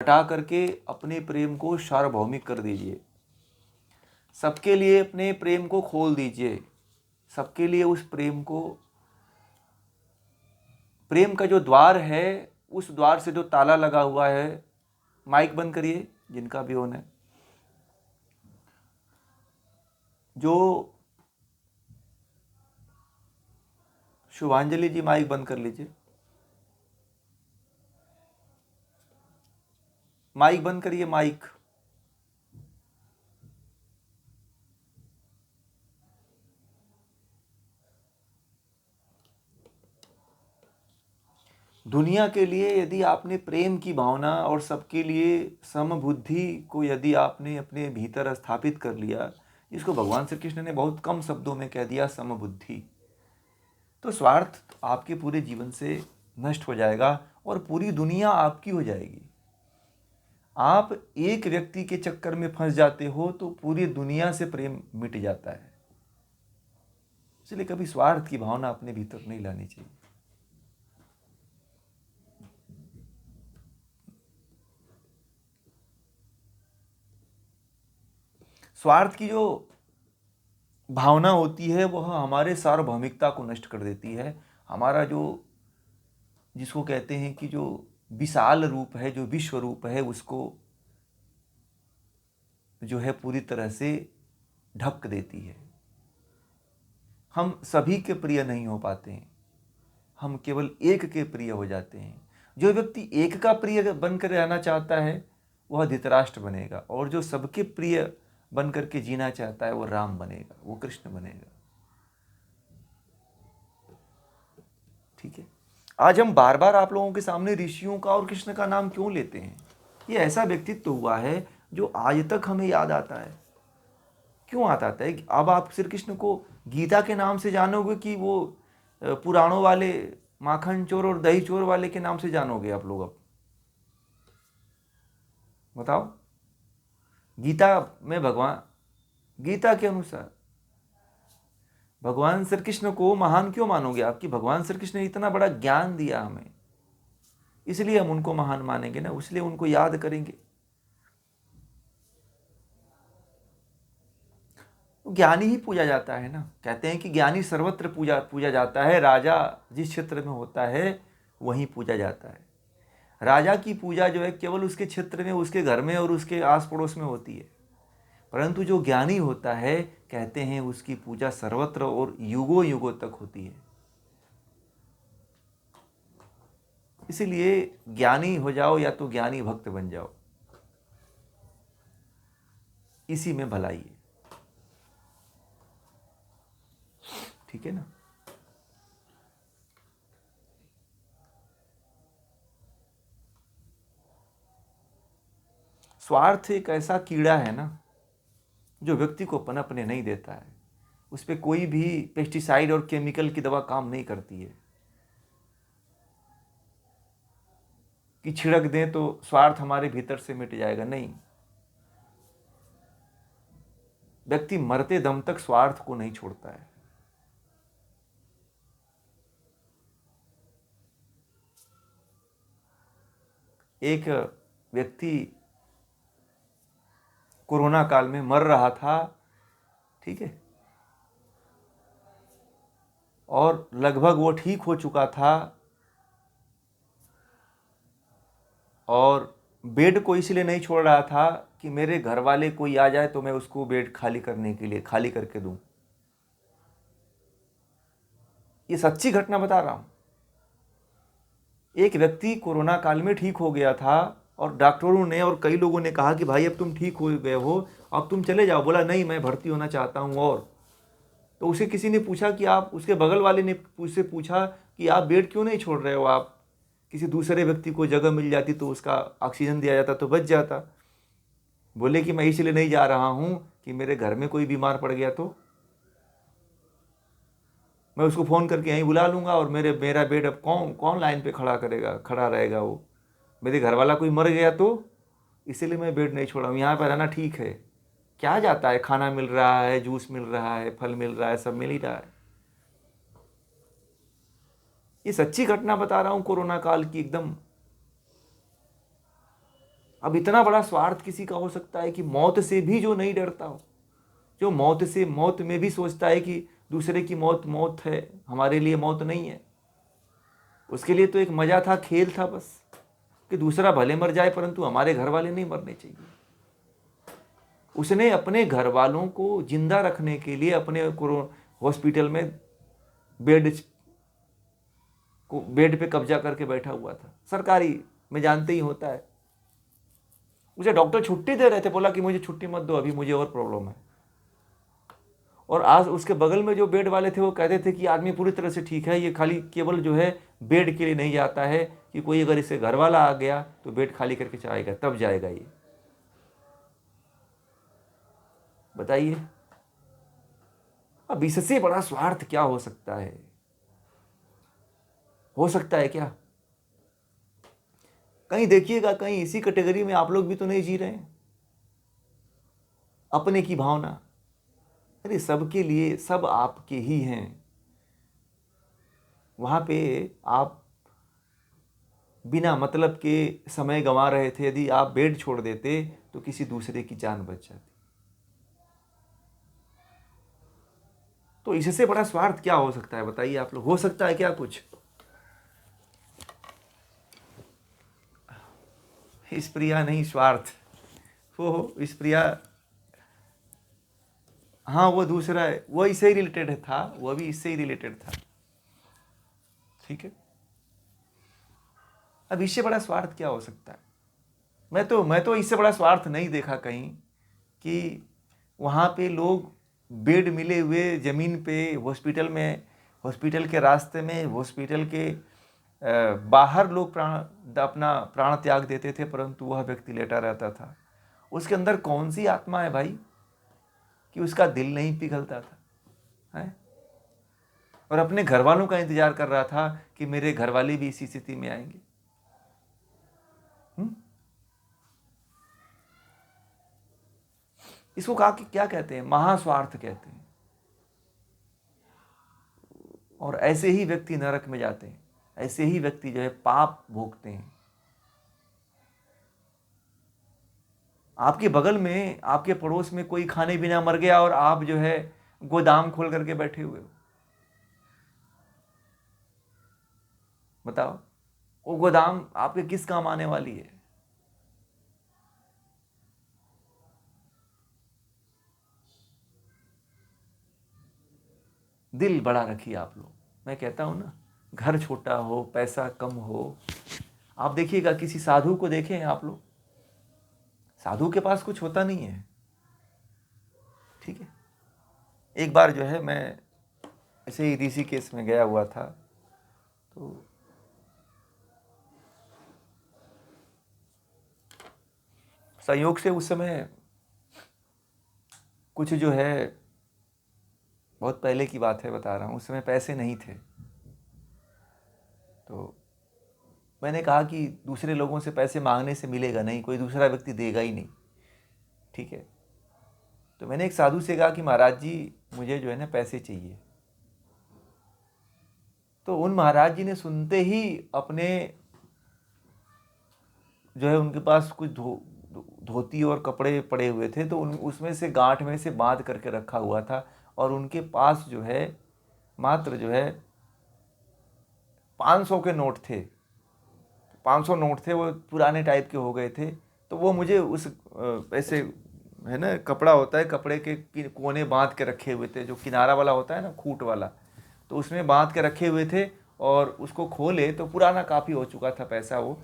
हटा करके अपने प्रेम को सार्वभौमिक कर दीजिए। सबके लिए अपने प्रेम को खोल दीजिए। सबके लिए उस प्रेम का जो द्वार है, उस द्वार से जो ताला लगा हुआ है, माइक बंद करिए जिनका भी ऑन है। जो शुभांजलि जी, माइक बंद कर लीजिए। माइक बंद करिए, माइक। दुनिया के लिए यदि आपने प्रेम की भावना और सबके लिए समबुद्धि को यदि आपने अपने भीतर स्थापित कर लिया, इसको भगवान श्री कृष्ण ने बहुत कम शब्दों में कह दिया, समबुद्धि, तो स्वार्थ आपके पूरे जीवन से नष्ट हो जाएगा और पूरी दुनिया आपकी हो जाएगी। आप एक व्यक्ति के चक्कर में फंस जाते हो तो पूरी दुनिया से प्रेम मिट जाता है। इसलिए कभी स्वार्थ की भावना अपने भीतर नहीं लानी चाहिए। स्वार्थ की जो भावना होती है वह हमारे सार्वभौमिकता को नष्ट कर देती है। हमारा जो, जिसको कहते हैं कि जो विशाल रूप है, जो विश्व रूप है, उसको जो है पूरी तरह से ढक देती है। हम सभी के प्रिय नहीं हो पाते हैं, हम केवल एक के प्रिय हो जाते हैं। जो व्यक्ति एक का प्रिय बनकर रहना चाहता है वह धृतराष्ट्र बनेगा, और जो सबके प्रिय बन करके जीना चाहता है वो राम बनेगा, वो कृष्ण बनेगा। ठीक है, आज हम बार बार आप लोगों के सामने ऋषियों का और कृष्ण का नाम क्यों लेते हैं? ये ऐसा व्यक्तित्व हुआ है जो आज तक हमें याद आता है। क्यों आता है? अब आप श्री कृष्ण को गीता के नाम से जानोगे कि वो पुराणों वाले माखन चोर और दही चोर वाले के नाम से जानोगे आप लोग? अब बताओ, गीता के अनुसार भगवान श्री कृष्ण को महान क्यों मानोगे आप? कि भगवान श्री कृष्ण ने इतना बड़ा ज्ञान दिया हमें, इसलिए हम उनको महान मानेंगे ना, इसलिए उनको याद करेंगे। तो ज्ञानी ही पूजा जाता है ना। कहते हैं कि ज्ञानी सर्वत्र पूजा जाता है। राजा जिस क्षेत्र में होता है वहीं पूजा जाता है। राजा की पूजा जो है केवल उसके क्षेत्र में, उसके घर में और उसके आस पड़ोस में होती है, परंतु जो ज्ञानी होता है, कहते हैं उसकी पूजा सर्वत्र और युगों युगों तक होती है। इसलिए ज्ञानी हो जाओ या तो ज्ञानी भक्त बन जाओ, इसी में भलाई है। ठीक है ना? स्वार्थ एक ऐसा कीड़ा है ना जो व्यक्ति को पनपने नहीं देता है। उस पर कोई भी पेस्टिसाइड और केमिकल की दवा काम नहीं करती है कि छिड़क दें तो स्वार्थ हमारे भीतर से मिट जाएगा। नहीं, व्यक्ति मरते दम तक स्वार्थ को नहीं छोड़ता है। एक व्यक्ति कोरोना काल में मर रहा था, ठीक है, और लगभग वो ठीक हो चुका था, और बेड को इसलिए नहीं छोड़ रहा था कि मेरे घर वाले कोई आ जाए तो मैं उसको बेड खाली करने के लिए खाली करके दूं। ये सच्ची घटना बता रहा हूं। एक व्यक्ति कोरोना काल में ठीक हो गया था और डॉक्टरों ने और कई लोगों ने कहा कि भाई अब तुम ठीक हो गए हो, अब तुम चले जाओ। बोला नहीं, मैं भर्ती होना चाहता हूं। और तो उसे किसी ने पूछा कि आप, उसके बगल वाले ने उससे पूछा कि आप बेड क्यों नहीं छोड़ रहे हो? आप किसी दूसरे व्यक्ति को जगह मिल जाती तो उसका ऑक्सीजन दिया जाता तो बच जाता। बोले कि मैं इसलिए नहीं जा रहा हूं कि मेरे घर में कोई बीमार पड़ गया तो मैं उसको फ़ोन करके यहीं बुला लूँगा और मेरा बेड अब कौन लाइन पे खड़ा रहेगा। वो मेरे घर वाला कोई मर गया तो इसीलिए मैं बेड नहीं छोड़ा हूँ। यहाँ पर रहना ठीक है। क्या जाता है, खाना मिल रहा है, जूस मिल रहा है, फल मिल रहा है, सब मिल ही रहा है। ये सच्ची घटना बता रहा हूँ कोरोना काल की एकदम। अब इतना बड़ा स्वार्थ किसी का हो सकता है कि मौत से भी जो नहीं डरता हो, जो मौत में भी सोचता है कि दूसरे की मौत मौत है, हमारे लिए मौत नहीं है। उसके लिए तो एक मजा था, खेल था बस, कि दूसरा भले मर जाए परंतु हमारे घर वाले नहीं मरने चाहिए। उसने अपने घर वालों को जिंदा रखने के लिए अपने हॉस्पिटल में बेड बेड पे कब्जा करके बैठा हुआ था। सरकारी में जानते ही होता है। उसे डॉक्टर छुट्टी दे रहे थे, बोला कि मुझे छुट्टी मत दो, अभी मुझे और प्रॉब्लम है। और आज उसके बगल में जो बेड वाले थे वो कहते थे कि आदमी पूरी तरह से ठीक है, ये खाली केवल जो है बेड के लिए नहीं जाता है, कि कोई अगर इसे घर वाला आ गया तो बेड खाली करके जाएगा, तब जाएगा ये। बताइए, अब इससे बड़ा स्वार्थ क्या हो सकता है? हो सकता है क्या? कहीं देखिएगा, कहीं इसी कैटेगरी में आप लोग भी तो नहीं जी रहे हैं। अपने की भावना, अरे सबके लिए, सब आपके ही हैं। वहां पे आप बिना मतलब के समय गंवा रहे थे, यदि आप बेड छोड़ देते तो किसी दूसरे की जान बच जाती। तो इससे बड़ा स्वार्थ क्या हो सकता है? बताइए आप लोग, हो सकता है क्या कुछ? इस प्रिया नहीं, स्वार्थ। वो इस प्रिया, हाँ वो दूसरा है, वो इससे ही रिलेटेड था, वो भी इससे ही रिलेटेड था। ठीक है, अब इससे बड़ा स्वार्थ क्या हो सकता है? मैं तो इससे बड़ा स्वार्थ नहीं देखा कहीं, कि वहाँ पे लोग बेड मिले हुए ज़मीन पे, हॉस्पिटल में, हॉस्पिटल के रास्ते में, हॉस्पिटल के बाहर लोग अपना प्राण त्याग देते थे, परंतु वह व्यक्ति लेटा रहता था। उसके अंदर कौन सी आत्मा है भाई कि उसका दिल नहीं पिघलता था, है? और अपने घर वालों का इंतजार कर रहा था कि मेरे घर वाले भी इसी स्थिति में आएंगे। इसको कहा कि क्या कहते हैं? महास्वार्थ कहते हैं। और ऐसे ही व्यक्ति नरक में जाते हैं, ऐसे ही व्यक्ति जो है पाप भोगते हैं। आपके बगल में, आपके पड़ोस में कोई खाने बिना मर गया और आप जो है गोदाम खोल करके बैठे हुए हो। बताओ, वो गोदाम आपके किस काम आने वाली है? दिल बड़ा रखिए आप लोग। मैं कहता हूं ना, घर छोटा हो, पैसा कम हो, आप देखिएगा, किसी साधु को देखें आप लोग, साधु के पास कुछ होता नहीं है। ठीक है, एक बार जो है मैं ऐसे ही ऋषिकेश में गया हुआ था, तो संयोग से उस समय कुछ जो है, बहुत पहले की बात है बता रहा हूँ, उस समय पैसे नहीं थे। तो मैंने कहा कि दूसरे लोगों से पैसे मांगने से मिलेगा नहीं, कोई दूसरा व्यक्ति देगा ही नहीं। ठीक है, तो मैंने एक साधु से कहा कि महाराज जी, मुझे जो है ना पैसे चाहिए। तो उन महाराज जी ने सुनते ही अपने जो है, उनके पास कुछ धोती और कपड़े पड़े हुए थे, तो उसमें से गांठ में से बांध करके रखा हुआ था, और उनके पास जो है मात्र जो है 500 के नोट थे। 500 नोट थे, वो पुराने टाइप के हो गए थे। तो वो मुझे उस ऐसे है ना, कपड़ा होता है, कपड़े के कोने बांध के रखे हुए थे, जो किनारा वाला होता है ना, खूट वाला, तो उसमें बांध के रखे हुए थे। और उसको खोले तो पुराना काफ़ी हो चुका था पैसा वो,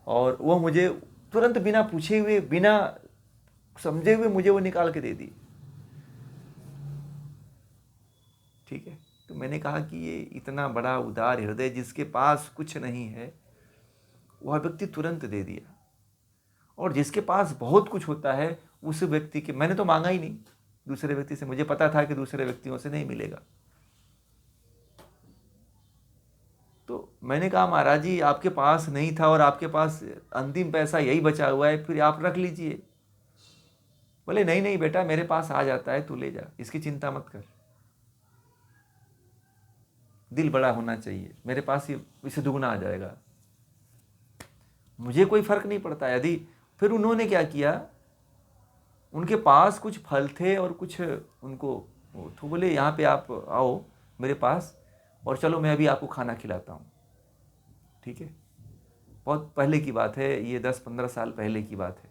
और वो मुझे तुरंत बिना पूछे हुए, बिना समझे हुए मुझे वो निकाल के दे दी। ठीक है, तो मैंने कहा कि ये इतना बड़ा उदार हृदय, जिसके पास कुछ नहीं है, वह व्यक्ति तुरंत दे दिया। और जिसके पास बहुत कुछ होता है, उस व्यक्ति के, मैंने तो मांगा ही नहीं दूसरे व्यक्ति से, मुझे पता था कि दूसरे व्यक्तियों से नहीं मिलेगा। तो मैंने कहा महाराज जी, आपके पास नहीं था और आपके पास अंतिम पैसा यही बचा हुआ है, फिर आप रख लीजिए। बोले नहीं नहीं बेटा, मेरे पास आ जाता है, तू ले जा, इसकी चिंता मत कर। दिल बड़ा होना चाहिए, मेरे पास ये इससे दुगना आ जाएगा। मुझे कोई फर्क नहीं पड़ता, यदि फिर उन्होंने क्या किया, उनके पास कुछ फल थे और कुछ उनको तो बोले यहाँ पे आप आओ मेरे पास और चलो मैं अभी आपको खाना खिलाता हूँ। ठीक है, बहुत पहले की बात है ये, 10-15 साल पहले की बात है।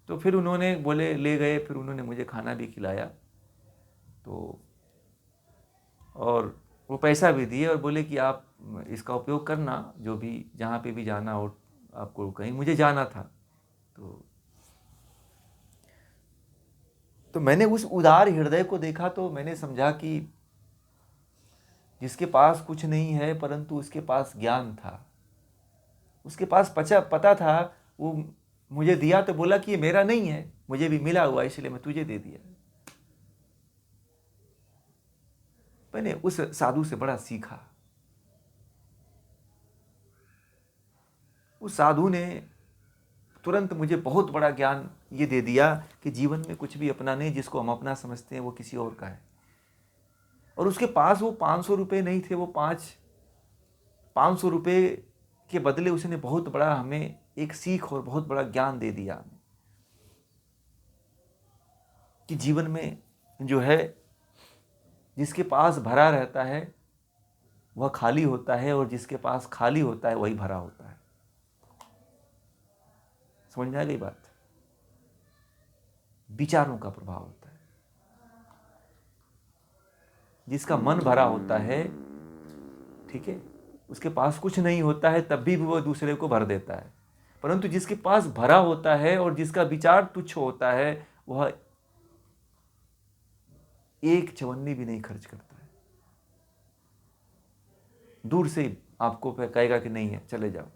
तो फिर उन्होंने बोले, ले गए, फिर उन्होंने मुझे खाना भी खिलाया, तो और वो पैसा भी दिए और बोले कि आप इसका उपयोग करना, जो भी जहाँ पे भी जाना हो आपको, कहीं मुझे जाना था। तो मैंने उस उदार हृदय को देखा तो मैंने समझा कि जिसके पास कुछ नहीं है परंतु उसके पास ज्ञान था, उसके पास पता था, वो मुझे दिया तो बोला कि ये मेरा नहीं है, मुझे भी मिला हुआ इसलिए मैं तुझे दे दिया। मैंने उस साधु से बड़ा सीखा। उस साधु ने तुरंत मुझे बहुत बड़ा ज्ञान ये दे दिया कि जीवन में कुछ भी अपना नहीं, जिसको हम अपना समझते हैं वो किसी और का है। और उसके पास वो 500 रुपये नहीं थे, वो 500 रुपये के बदले उसने बहुत बड़ा हमें एक सीख और बहुत बड़ा ज्ञान दे दिया हमें कि जीवन में जो है, जिसके पास भरा रहता है वह खाली होता है और जिसके पास खाली होता है वही भरा होता है। समझ में आ गई बात? विचारों का प्रभाव होता है। जिसका मन भरा होता है, ठीक है, उसके पास कुछ नहीं होता है तब भी वो दूसरे को भर देता है, परंतु जिसके पास भरा होता है और जिसका विचार तुच्छ होता है वह एक चवन्नी भी नहीं खर्च करता है। दूर से आपको कहेगा कि नहीं है, चले जाओ।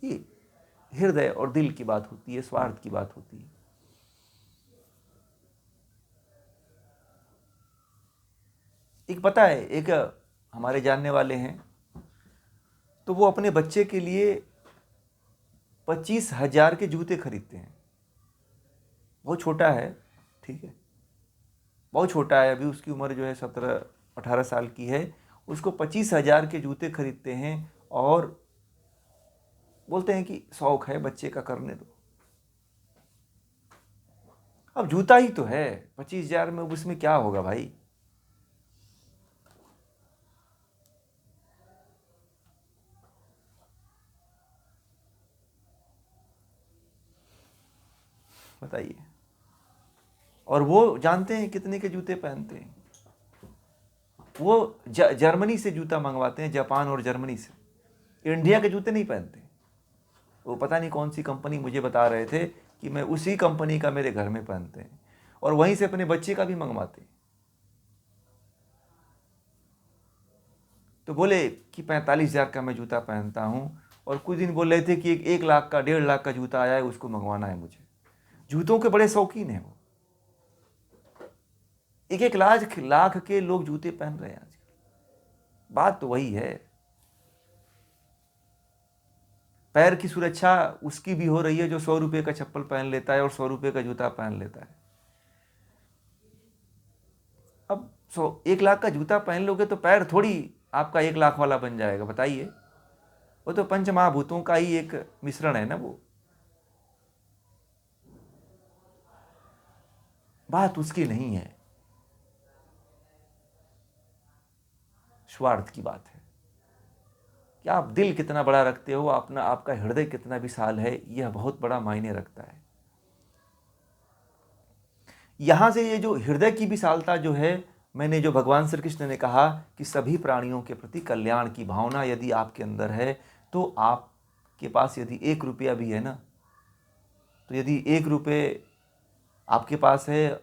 ये हृदय और दिल की बात होती है, स्वार्थ की बात होती है। एक पता है, एक हमारे जानने वाले हैं, तो वो अपने बच्चे के लिए 25,000 के जूते खरीदते हैं। बहुत छोटा है, ठीक है, बहुत छोटा है, अभी उसकी उम्र जो है 17-18 साल की है। उसको 25,000 के जूते खरीदते हैं और बोलते हैं कि शौक है बच्चे का, करने दो। अब जूता ही तो है, 25,000 में उसमें क्या होगा भाई? बताइए। और वो जानते हैं कितने के जूते पहनते हैं? वो जर्मनी से जूता मंगवाते हैं, जापान और जर्मनी से। इंडिया के जूते नहीं पहनते। वो पता नहीं कौन सी कंपनी, मुझे बता रहे थे कि मैं उसी कंपनी का मेरे घर में पहनते हैं और वहीं से अपने बच्चे का भी मंगवाते हैं। तो बोले कि 45,000 का मैं जूता पहनता हूँ, और कुछ दिन बोल रहे थे कि 1 लाख का, 1.5 लाख का जूता आया है, उसको मंगवाना है मुझे। जूतों के बड़े शौकीन हैं वो। 1-1 लाख के लोग जूते पहन रहे हैं आजकल। बात तो वही है, पैर की सुरक्षा उसकी भी हो रही है जो 100 रुपये का चप्पल पहन लेता है और 100 रुपये का जूता पहन लेता है। अब 1 लाख का जूता पहन लोगे तो पैर थोड़ी आपका 1 लाख वाला बन जाएगा, बताइए। वो तो पंच महाभूतों का ही एक मिश्रण है ना वो। बात उसकी नहीं है, स्वार्थ की बात है कि आप दिल कितना बड़ा रखते हो, अपना आपका हृदय कितना विशाल है, यह बहुत बड़ा मायने रखता है। यहां से ये जो हृदय की विशालता जो है, मैंने जो भगवान श्री कृष्ण ने कहा कि सभी प्राणियों के प्रति कल्याण की भावना यदि आपके अंदर है, तो आपके पास यदि 1 रुपया भी है ना, तो यदि 1 रुपये आपके पास है,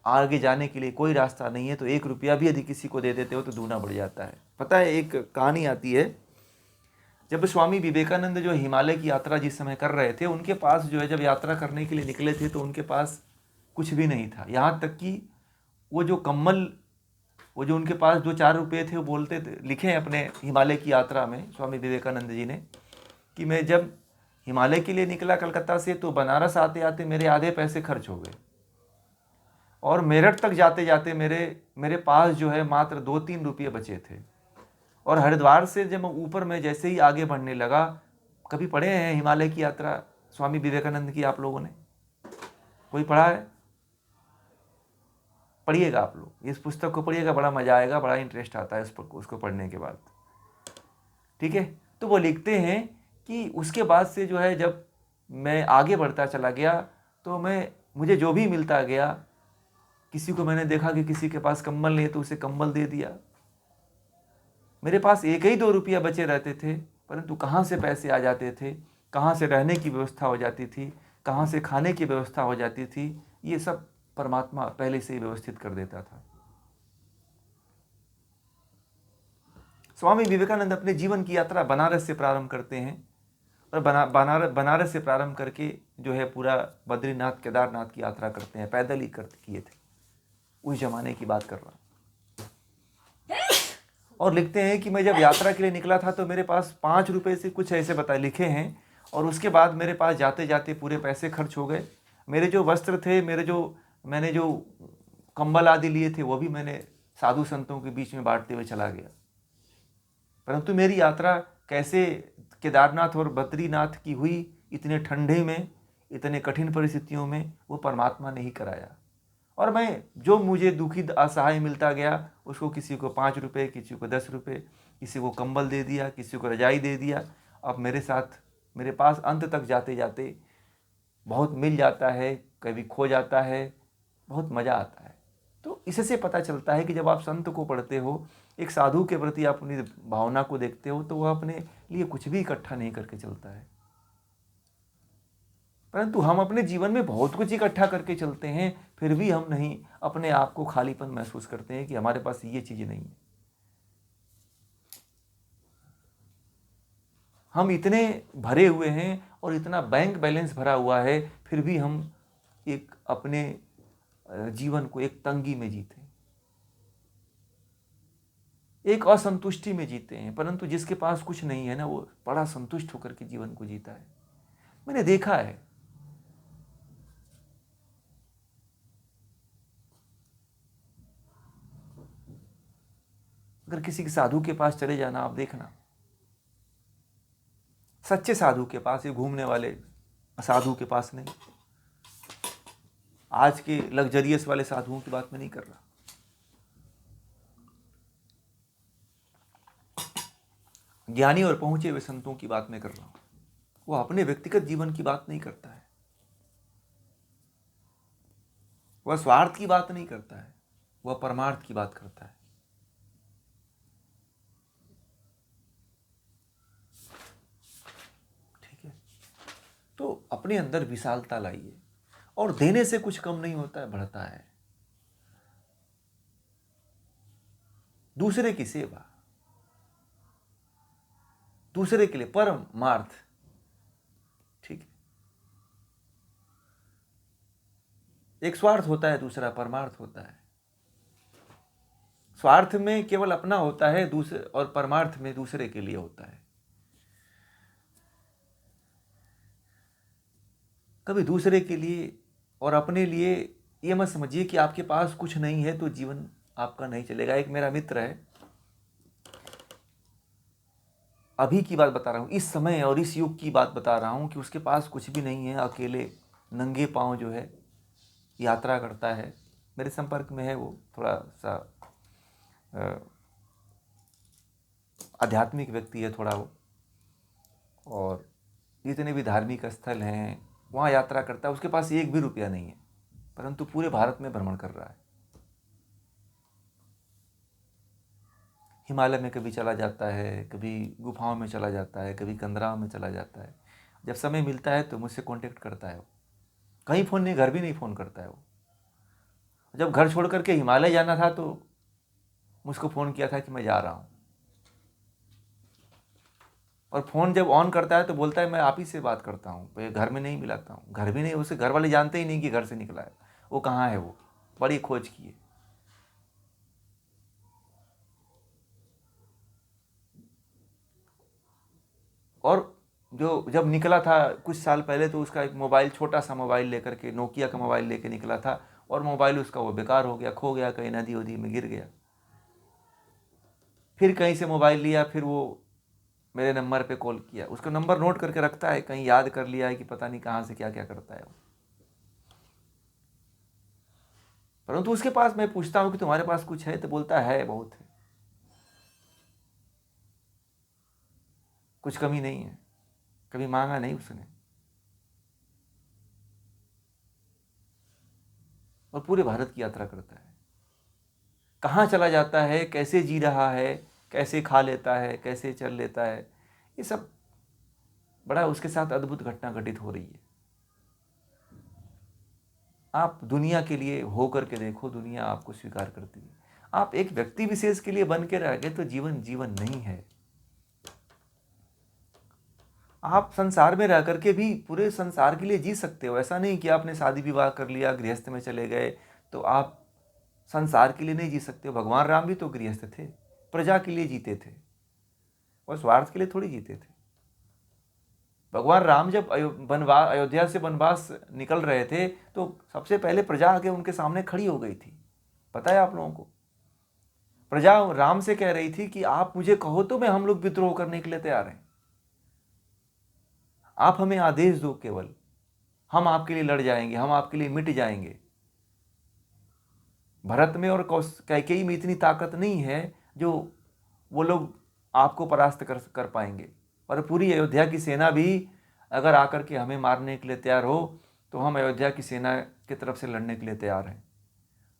आगे जाने के लिए कोई रास्ता नहीं है, तो 1 रुपया भी यदि किसी को दे देते हो तो दूना बढ़ जाता है। पता है, एक कहानी आती है, जब स्वामी विवेकानंद जो हिमालय की यात्रा जिस समय कर रहे थे, उनके पास जो है, जब यात्रा करने के लिए निकले थे तो उनके पास कुछ भी नहीं था। यहाँ तक कि वो जो कम्बल, वो जो उनके पास जो 4 रुपये थे, वो बोलते थे, लिखे अपने हिमालय की यात्रा में स्वामी विवेकानंद जी ने, कि मैं जब हिमालय के लिए निकला कलकत्ता से, तो बनारस आते आते मेरे आधे पैसे खर्च हो गए, और मेरठ तक जाते जाते मेरे पास जो है मात्र 2-3 रुपये बचे थे। और हरिद्वार से जब ऊपर में जैसे ही आगे बढ़ने लगा, कभी पढ़े हैं हिमालय की यात्रा स्वामी विवेकानंद की आप लोगों ने? कोई पढ़ा है? पढ़िएगा आप लोग, इस पुस्तक को पढ़िएगा, बड़ा मजा आएगा, बड़ा इंटरेस्ट आता है उसको पढ़ने के बाद। ठीक है, तो वो लिखते हैं कि उसके बाद से जो है, जब मैं आगे बढ़ता चला गया तो मुझे जो भी मिलता गया, किसी को मैंने देखा कि किसी के पास कंबल नहीं है तो उसे कंबल दे दिया। मेरे पास 1 ही 2 रुपया बचे रहते थे, परंतु कहाँ से पैसे आ जाते थे, कहाँ से रहने की व्यवस्था हो जाती थी, कहाँ से खाने की व्यवस्था हो जाती थी, ये सब परमात्मा पहले से ही व्यवस्थित कर देता था। स्वामी विवेकानंद अपने जीवन की यात्रा बनारस से प्रारंभ करते हैं और बनारस से प्रारंभ करके जो है पूरा बद्रीनाथ केदारनाथ की यात्रा करते हैं, पैदल ही किए थे, उस जमाने की बात कर रहा हूँ। और लिखते हैं कि मैं जब यात्रा के लिए निकला था तो मेरे पास 5 रुपए से कुछ ऐसे लिखे हैं, और उसके बाद मेरे पास जाते जाते पूरे पैसे खर्च हो गए। मेरे जो वस्त्र थे, मैंने जो कंबल आदि लिए थे, वो भी मैंने साधु संतों के बीच में बांटते हुए चला गया। परंतु मेरी यात्रा कैसे केदारनाथ और बद्रीनाथ की हुई, इतने ठंडे में, इतने कठिन परिस्थितियों में, वो परमात्मा ने ही कराया। और मैं जो मुझे दुखी असहाय मिलता गया, उसको किसी को 5 रुपये, किसी को 10 रुपये, किसी को कंबल दे दिया, किसी को रजाई दे दिया। अब मेरे पास अंत तक जाते जाते बहुत मिल जाता है, कभी खो जाता है, बहुत मज़ा आता है। तो इससे पता चलता है कि जब आप संत को पढ़ते हो, एक साधु के प्रति आप अपनी भावना को देखते हो, तो वह अपने लिए कुछ भी इकट्ठा नहीं करके चलता है, परंतु हम अपने जीवन में बहुत कुछ इकट्ठा करके चलते हैं, फिर भी हम नहीं, अपने आप को खालीपन महसूस करते हैं कि हमारे पास ये चीज़ नहीं है। हम इतने भरे हुए हैं और इतना बैंक बैलेंस भरा हुआ है, फिर भी हम एक अपने जीवन को एक तंगी में जीते हैं, एक असंतुष्टि में जीते हैं। परंतु जिसके पास कुछ नहीं है ना, वो बड़ा संतुष्ट होकर के जीवन को जीता है। मैंने देखा है, अगर किसी के साधु के पास चले जाना, आप देखना, सच्चे साधु के पास, ये घूमने वाले साधु के पास नहीं, आज के लग्जरियस वाले साधुओं की बात मैं नहीं कर रहा, ज्ञानी और पहुंचे हुए संतों की बात मैं कर रहा हूं। वो अपने व्यक्तिगत जीवन की बात नहीं करता है, वह स्वार्थ की बात नहीं करता है, वह परमार्थ की बात करता है। ठीक है, तो अपने अंदर विशालता लाइए, और देने से कुछ कम नहीं होता है, बढ़ता है। दूसरे की सेवा, दूसरे के लिए परमार्थ। ठीक है, एक स्वार्थ होता है, दूसरा परमार्थ होता है। स्वार्थ में केवल अपना होता है, दूसरे, और परमार्थ में दूसरे के लिए होता है। कभी दूसरे के लिए और अपने लिए ये मत समझिए कि आपके पास कुछ नहीं है तो जीवन आपका नहीं चलेगा। एक मेरा मित्र है, अभी की बात बता रहा हूँ, इस समय और इस युग की बात बता रहा हूँ, कि उसके पास कुछ भी नहीं है, अकेले नंगे पांव जो है यात्रा करता है। मेरे संपर्क में है, वो थोड़ा सा आध्यात्मिक व्यक्ति है थोड़ा वो, और जितने भी धार्मिक स्थल हैं वहाँ यात्रा करता है। उसके पास 1 भी रुपया नहीं है, परंतु पूरे भारत में भ्रमण कर रहा है। हिमालय में कभी चला जाता है, कभी गुफाओं में चला जाता है, कभी कंदराओं में चला जाता है। जब समय मिलता है तो मुझसे कांटेक्ट करता है वो, कहीं फ़ोन नहीं, घर भी नहीं फ़ोन करता है वो। जब घर छोड़ करके हिमालय जाना था तो मुझको फ़ोन किया था कि मैं जा रहा हूँ, और फ़ोन जब ऑन करता है तो बोलता है मैं आप ही से बात करता हूँ, घर में नहीं मिलाता हूँ। घर भी नहीं, उसे घर वाले जानते ही नहीं कि घर से निकला है, वो कहाँ है, वो बड़ी खोज की है। और जो जब निकला था कुछ साल पहले, तो उसका एक मोबाइल, छोटा सा मोबाइल लेकर के, नोकिया का मोबाइल लेके निकला था, और मोबाइल उसका वो बेकार हो गया, खो गया, कहीं नदी वदी में गिर गया। फिर कहीं से मोबाइल लिया, फिर वो मेरे नंबर पे कॉल किया, उसका नंबर नोट करके रखता है, कहीं याद कर लिया है कि पता नहीं कहाँ से क्या क्या करता है वो। परंतु उसके पास मैं पूछता हूँ कि तुम्हारे पास कुछ है, तो बोलता है बहुत है, कुछ कमी नहीं है, कभी मांगा नहीं उसने। और पूरे भारत की यात्रा करता है, कहाँ चला जाता है, कैसे जी रहा है, कैसे खा लेता है, कैसे चल लेता है, ये सब बड़ा उसके साथ अद्भुत घटना घटित हो रही है। आप दुनिया के लिए हो करके देखो, दुनिया आपको स्वीकार करती है। आप एक व्यक्ति विशेष के लिए बन के रह गए तो जीवन जीवन नहीं है। आप संसार में रह करके भी पूरे संसार के लिए जी सकते हो। ऐसा नहीं कि आपने शादी विवाह कर लिया, गृहस्थ में चले गए तो आप संसार के लिए नहीं जी सकते हो। भगवान राम भी तो गृहस्थ थे, प्रजा के लिए जीते थे और स्वार्थ के लिए थोड़ी जीते थे। भगवान राम जब अयोध्या से वनवास निकल रहे थे तो सबसे पहले प्रजा आके उनके सामने खड़ी हो गई थी। पता है आप लोगों को, प्रजा राम से कह रही थी कि आप मुझे कहो तो मैं हम लोग विद्रोह करने के लिए तैयार हैं, आप हमें आदेश दो केवल, हम आपके लिए लड़ जाएंगे, हम आपके लिए मिट जाएंगे। भरत में और कैकेयी में इतनी ताकत नहीं है जो वो लोग आपको परास्त कर पाएंगे। और पूरी अयोध्या की सेना भी अगर आकर के हमें मारने के लिए तैयार हो तो हम अयोध्या की सेना की तरफ से लड़ने के लिए तैयार हैं।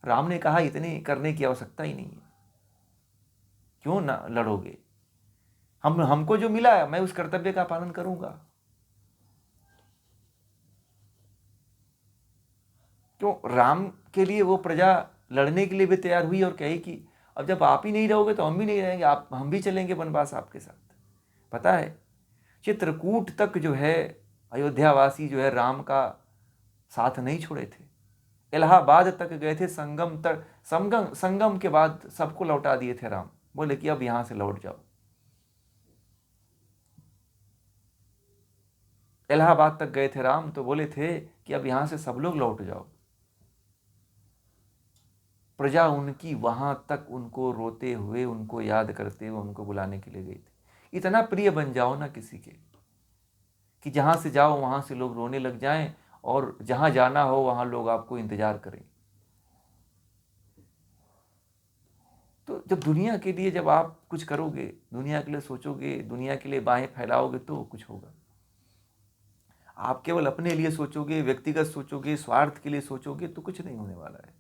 राम ने कहा इतनी करने की आवश्यकता ही नहीं है, क्यों ना लड़ोगे, हमको जो मिला है मैं उस कर्तव्य का पालन करूंगा। क्यों राम के लिए वो प्रजा लड़ने के लिए भी तैयार हुई और कही कि अब जब आप ही नहीं रहोगे तो हम भी नहीं रहेंगे, आप हम भी चलेंगे वनवास आपके साथ। पता है चित्रकूट तक जो है अयोध्यावासी जो है राम का साथ नहीं छोड़े थे, इलाहाबाद तक गए थे, संगम के बाद सबको लौटा दिए थे राम, बोले कि अब यहां से लौट जाओ। इलाहाबाद तक गए थे राम तो बोले थे कि अब यहां से सब लोग लौट जाओ। प्रजा उनकी वहां तक उनको रोते हुए, उनको याद करते हुए उनको बुलाने के लिए गई थी। इतना प्रिय बन जाओ ना किसी के कि जहां से जाओ वहां से लोग रोने लग जाएं और जहां जाना हो वहां लोग आपको इंतजार करें। तो जब दुनिया के लिए जब आप कुछ करोगे, दुनिया के लिए सोचोगे, दुनिया के लिए बाहें फैलाओगे तो कुछ होगा। आप केवल अपने लिए सोचोगे, व्यक्तिगत सोचोगे, स्वार्थ के लिए सोचोगे तो कुछ नहीं होने वाला है।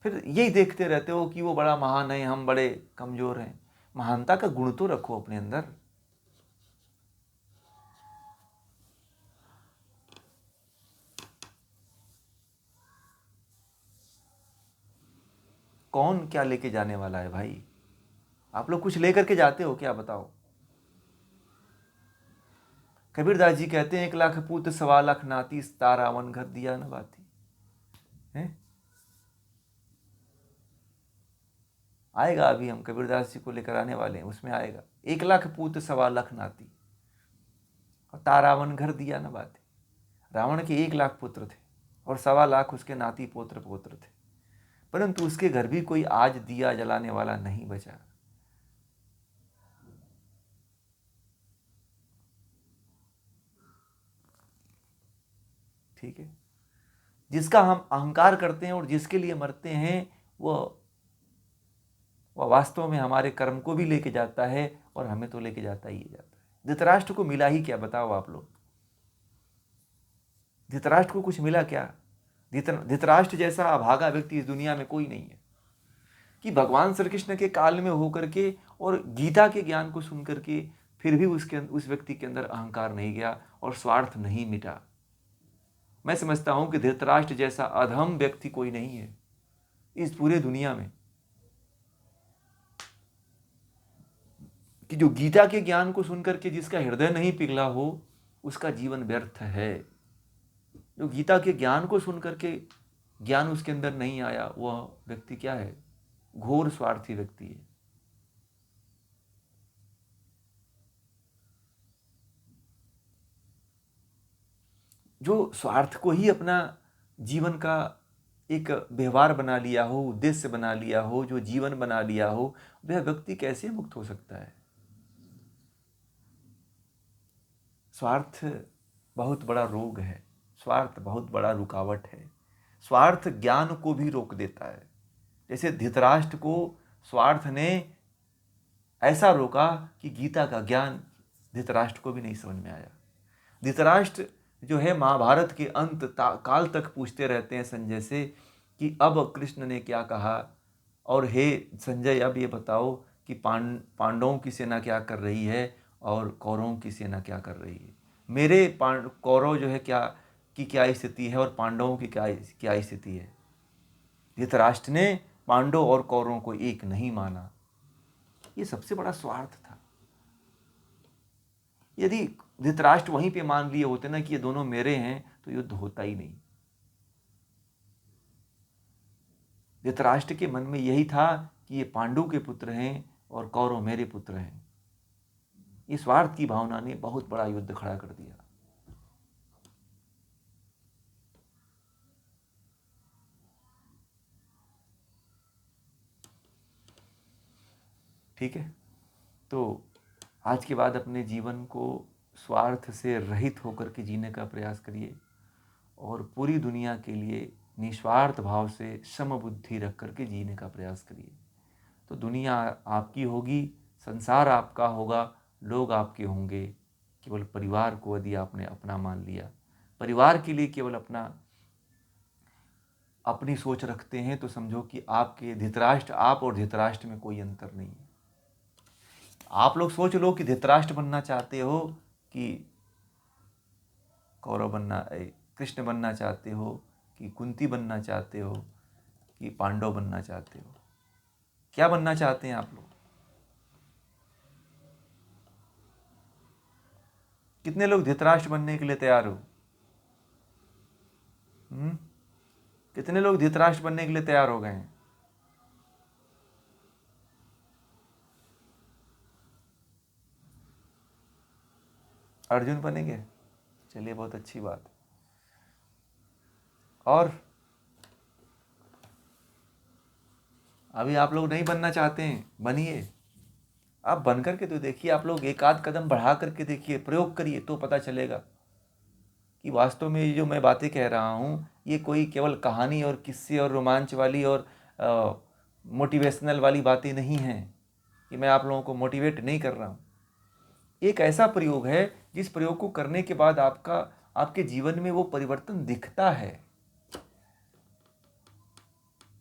फिर यही देखते रहते हो कि वो बड़ा महान है, हम बड़े कमजोर हैं। महानता का गुण तो रखो अपने अंदर। कौन क्या लेके जाने वाला है भाई? आप लोग कुछ लेकर के जाते हो क्या, बताओ? कबीरदास जी कहते हैं 1 लाख पूत 1.25 लाख नाती, तारावन घर दिया न बाती है। आएगा अभी, हम कबीरदास जी को लेकर आने वाले हैं, उसमें आएगा 1 लाख पूत 1.25 लाख नाती और तारावन घर दिया न बाती। रावण के 1 लाख पुत्र थे और 1.25 लाख उसके नाती पोत्र पोत्र थे, परंतु उसके घर भी कोई आज दिया जलाने वाला नहीं बचा। ठीक है, जिसका हम अहंकार करते हैं और जिसके लिए मरते हैं वह वास्तव में हमारे कर्म को भी लेके जाता है और हमें तो लेके जाता ही जाता है। धृतराष्ट्र को मिला ही क्या, बताओ आप लोग? धृतराष्ट्र को कुछ मिला क्या? धृतराष्ट्र जैसा अभागा व्यक्ति इस दुनिया में कोई नहीं है कि भगवान श्री कृष्ण के काल में होकर के और गीता के ज्ञान को सुन करके फिर भी उस व्यक्ति के अंदर अहंकार नहीं गया और स्वार्थ नहीं मिटा। मैं समझता हूं कि धृतराष्ट्र जैसा अधम व्यक्ति कोई नहीं है इस पूरे दुनिया में, कि जो गीता के ज्ञान को सुनकर के जिसका हृदय नहीं पिघला हो उसका जीवन व्यर्थ है। जो गीता के ज्ञान को सुनकर के ज्ञान उसके अंदर नहीं आया वह व्यक्ति क्या है? घोर स्वार्थी व्यक्ति है। जो स्वार्थ को ही अपना जीवन का एक व्यवहार बना लिया हो, उद्देश्य बना लिया हो, जो जीवन बना लिया हो, वह व्यक्ति कैसे मुक्त हो सकता है? स्वार्थ बहुत बड़ा रोग है, स्वार्थ बहुत बड़ा रुकावट है, स्वार्थ ज्ञान को भी रोक देता है। जैसे धृतराष्ट्र को स्वार्थ ने ऐसा रोका कि गीता का ज्ञान धृतराष्ट्र को भी नहीं समझ में आया। धृतराष्ट्र जो है महाभारत के अंत काल तक पूछते रहते हैं संजय से कि अब कृष्ण ने क्या कहा, और हे संजय अब ये बताओ कि पांडवों की सेना क्या कर रही है और कौरवों की सेना क्या कर रही है। मेरे कौरव जो है क्या स्थिति है और पांडवों की क्या स्थिति है। धृतराष्ट्र ने पांडव और कौरवों को एक नहीं माना। ये सबसे बड़ा स्वार्थ था। यदि धृतराष्ट्र वहीं पे मान लिए होते ना कि ये दोनों मेरे हैं, तो युद्ध होता ही नहीं। धृतराष्ट्र के मन में यही था कि ये पांडु के पुत्र हैं और कौरव मेरे पुत्र हैं। इस स्वार्थ की भावना ने बहुत बड़ा युद्ध खड़ा कर दिया। ठीक है, तो आज के बाद अपने जीवन को स्वार्थ से रहित होकर के जीने का प्रयास करिए और पूरी दुनिया के लिए निस्वार्थ भाव से समबुद्धि रख करके जीने का प्रयास करिए। तो दुनिया आपकी होगी, संसार आपका होगा, लोग आपके होंगे। केवल परिवार को यदि आपने अपना मान लिया, परिवार के लिए केवल अपनी सोच रखते हैं, तो समझो कि आप और धृतराष्ट्र में कोई अंतर नहीं है। आप लोग सोच लो कि धृतराष्ट्र बनना चाहते हो कि कृष्ण बनना चाहते हो, कि कुंती बनना चाहते हो, कि पांडव बनना चाहते हो। क्या बनना चाहते हैं आप लोग? कितने लोग धृतराष्ट्र बनने के लिए तैयार हो? कितने लोग धृतराष्ट्र बनने के लिए तैयार हो गए हैं? अर्जुन बनेंगे? चलिए, बहुत अच्छी बात। और अभी आप लोग नहीं बनना चाहते हैं, बनिए। आप बन करके तो देखिए, आप लोग एक आध कदम बढ़ा करके देखिए, प्रयोग करिए, तो पता चलेगा कि वास्तव में ये जो मैं बातें कह रहा हूँ, ये कोई केवल कहानी और किस्से और रोमांच वाली और मोटिवेशनल वाली बातें नहीं हैं, कि मैं आप लोगों को मोटिवेट नहीं कर रहा हूँ। एक ऐसा प्रयोग है जिस प्रयोग को करने के बाद आपके जीवन में वो परिवर्तन दिखता है।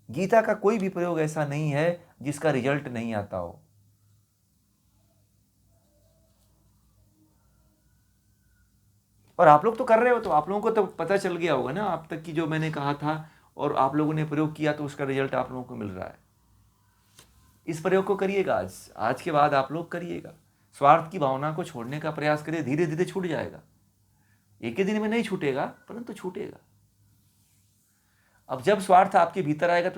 गीता का कोई भी प्रयोग ऐसा नहीं है जिसका रिजल्ट नहीं आता हो। और आप लोग तो कर रहे हो, तो आप लोगों को तो पता चल गया होगा ना आप तक की जो मैंने कहा था, और आप लोगों ने प्रयोग किया तो उसका रिजल्ट आप लोगों को मिल रहा है। इस प्रयोग को करिएगा, आज के बाद आप लोग करिएगा। स्वार्थ की भावना को छोड़ने का प्रयास करिए, धीरे धीरे छूट जाएगा। एक ही दिन में नहीं छूटेगा, परंतु छूटेगा। अब जब स्वार्थ आपके भीतर आएगा तो